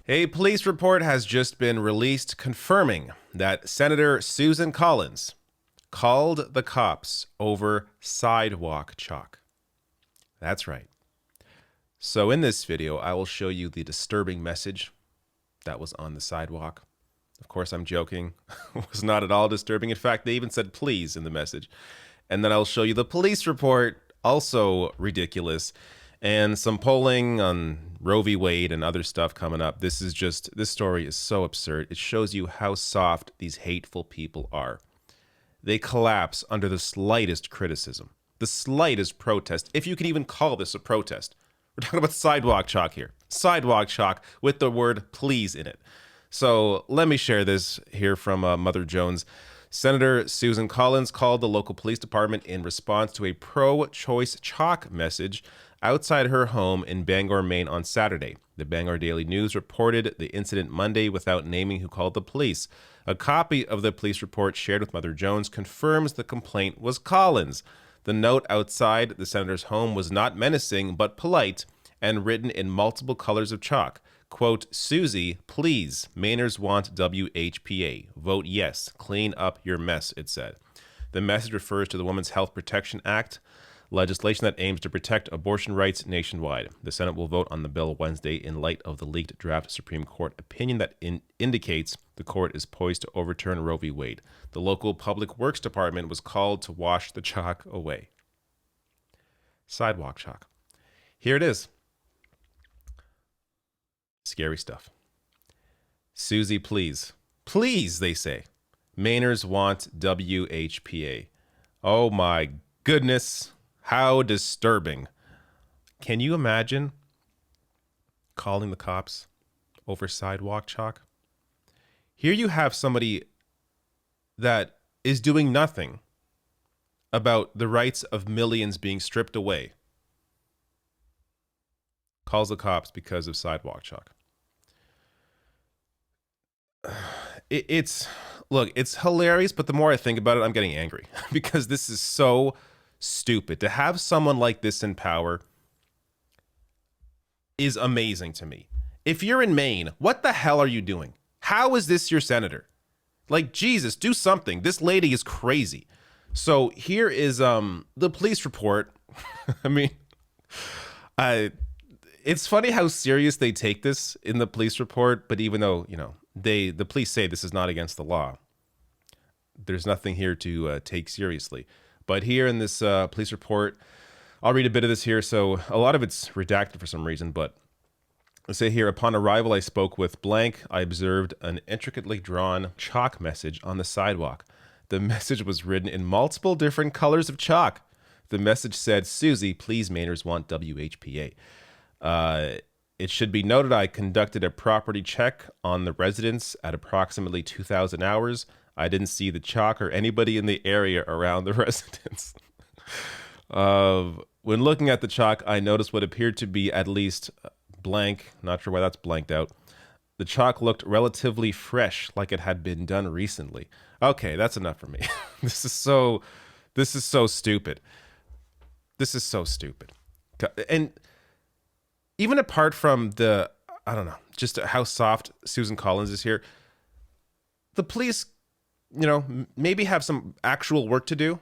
A police report has just been released confirming that Senator Susan Collins called the cops over sidewalk chalk. That's right. So in this video, I will show you the disturbing message that was on the sidewalk. Of course, I'm joking. It was not at all disturbing. In fact, they even said please in the message. And then I'll show you the police report, also ridiculous, and some polling on Roe v. Wade and other stuff coming up. This story is so absurd. It shows you how soft these hateful people are. They collapse under the slightest criticism, the slightest protest, if you can even call this a protest. We're talking about sidewalk chalk here. Sidewalk chalk with the word please in it. So let me share this here from Mother Jones. Senator Susan Collins called the local police department in response to a pro-choice chalk message outside her home in Bangor, Maine on Saturday. The Bangor Daily News reported the incident Monday without naming who called the police. A copy of the police report shared with Mother Jones confirms the complaint was Collins. The note outside the senator's home was not menacing, but polite and written in multiple colors of chalk. Quote, Susie, please, Mainers want WHPA. Vote yes. Clean up your mess, it said. The message refers to the Women's Health Protection Act, legislation that aims to protect abortion rights nationwide. The Senate will vote on the bill Wednesday in light of the leaked draft Supreme Court opinion that indicates the court is poised to overturn Roe v. Wade. The local Public Works Department was called to wash the chalk away. Sidewalk chalk. Here it is. Scary stuff. Susie, please. Please, they say. Mainers want WHPA. Oh my goodness. How disturbing. Can you imagine calling the cops over sidewalk chalk? Here you have somebody that is doing nothing about the rights of millions being stripped away. Calls the cops because of sidewalk chalk. It's hilarious, but the more I think about it, I'm getting angry because this is so stupid. To have someone like this in power is amazing to me. If you're in Maine, what the hell are you doing? How is this your senator? Like, Jesus, do something. This lady is crazy. So here is the police report. I mean, it's funny how serious they take this in the police report, but even though, the police say this is not against the law, there's nothing here to take seriously. But here in this police report, I'll read a bit of this here. So a lot of it's redacted for some reason, but let's say here, upon arrival, I spoke with blank. I observed an intricately drawn chalk message on the sidewalk. The message was written in multiple different colors of chalk. The message said, Susie, please, Mainers want WHPA. It should be noted I conducted a property check on the residence at approximately 2,000 hours. I didn't see the chalk or anybody in the area around the residence. When looking at the chalk, I noticed what appeared to be at least blank. Not sure why that's blanked out. The chalk looked relatively fresh, like it had been done recently. Okay, that's enough for me. This is so stupid. This is so stupid. And even apart from the, I don't know, just how soft Susan Collins is here, the police, maybe have some actual work to do.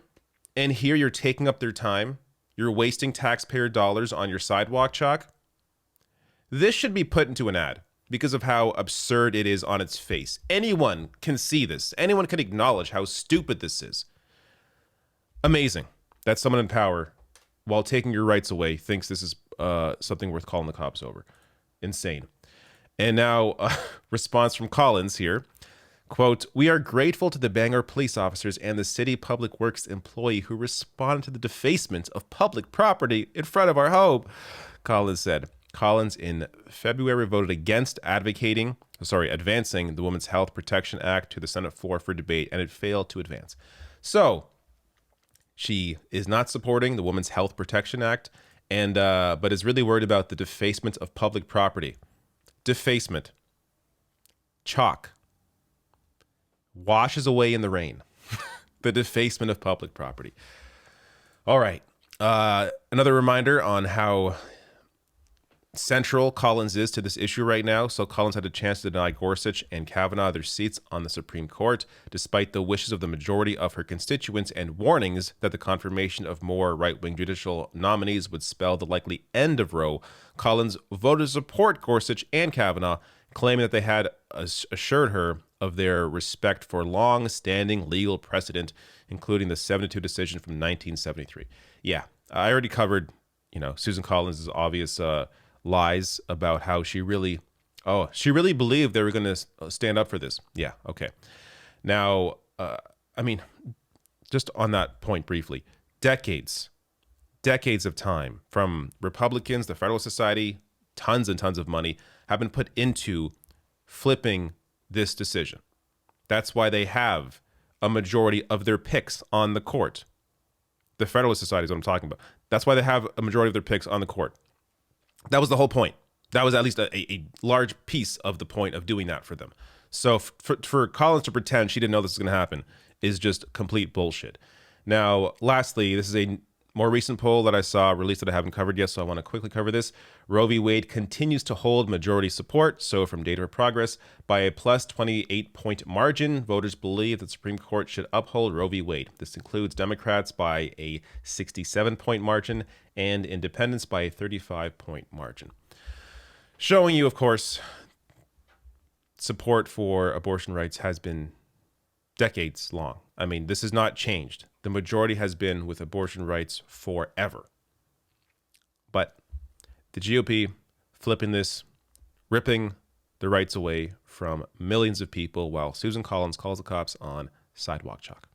And here you're taking up their time. You're wasting taxpayer dollars on your sidewalk chalk. This should be put into an ad because of how absurd it is on its face. Anyone can see this. Anyone can acknowledge how stupid this is. Amazing that someone in power, while taking your rights away, thinks this is something worth calling the cops over. Insane. And now, response from Collins here. Quote, we are grateful to the Bangor police officers and the city public works employee who responded to the defacement of public property in front of our home, Collins said. Collins in February voted against advancing the Women's Health Protection Act to the Senate floor for debate, and it failed to advance. So she is not supporting the Women's Health Protection Act, and but is really worried about the defacement of public property. Defacement. Chalk. Washes away in the rain. The defacement of public property. All right. Another reminder on how central Collins is to this issue right now. So Collins had a chance to deny Gorsuch and Kavanaugh their seats on the Supreme Court, despite the wishes of the majority of her constituents and warnings that the confirmation of more right-wing judicial nominees would spell the likely end of Roe. Collins voted to support Gorsuch and Kavanaugh, claiming that they had assured her of their respect for long-standing legal precedent, including the 7-2 decision from 1973. Yeah, I already covered, Susan Collins' obvious lies about how she really believed they were going to stand up for this. Yeah, okay. Now, just on that point briefly, decades of time from Republicans, the Federalist Society, tons and tons of money have been put into flipping this decision. That's why they have a majority of their picks on the court. The Federalist Society is what I'm talking about. That's why they have a majority of their picks on the court. That was the whole point. That was at least a large piece of the point of doing that for them. So for Collins to pretend she didn't know this was going to happen is just complete bullshit. Now, lastly, this is a more recent poll that I saw released that I haven't covered yet, so I want to quickly cover this. Roe v. Wade continues to hold majority support. So from Data for Progress, by a plus 28-point margin, voters believe that the Supreme Court should uphold Roe v. Wade. This includes Democrats by a 67-point margin and independents by a 35-point margin. Showing you, of course, support for abortion rights has been decades long. I mean, this has not changed. The majority has been with abortion rights forever. But the GOP flipping this, ripping the rights away from millions of people while Susan Collins calls the cops on Sidewalk Chalk.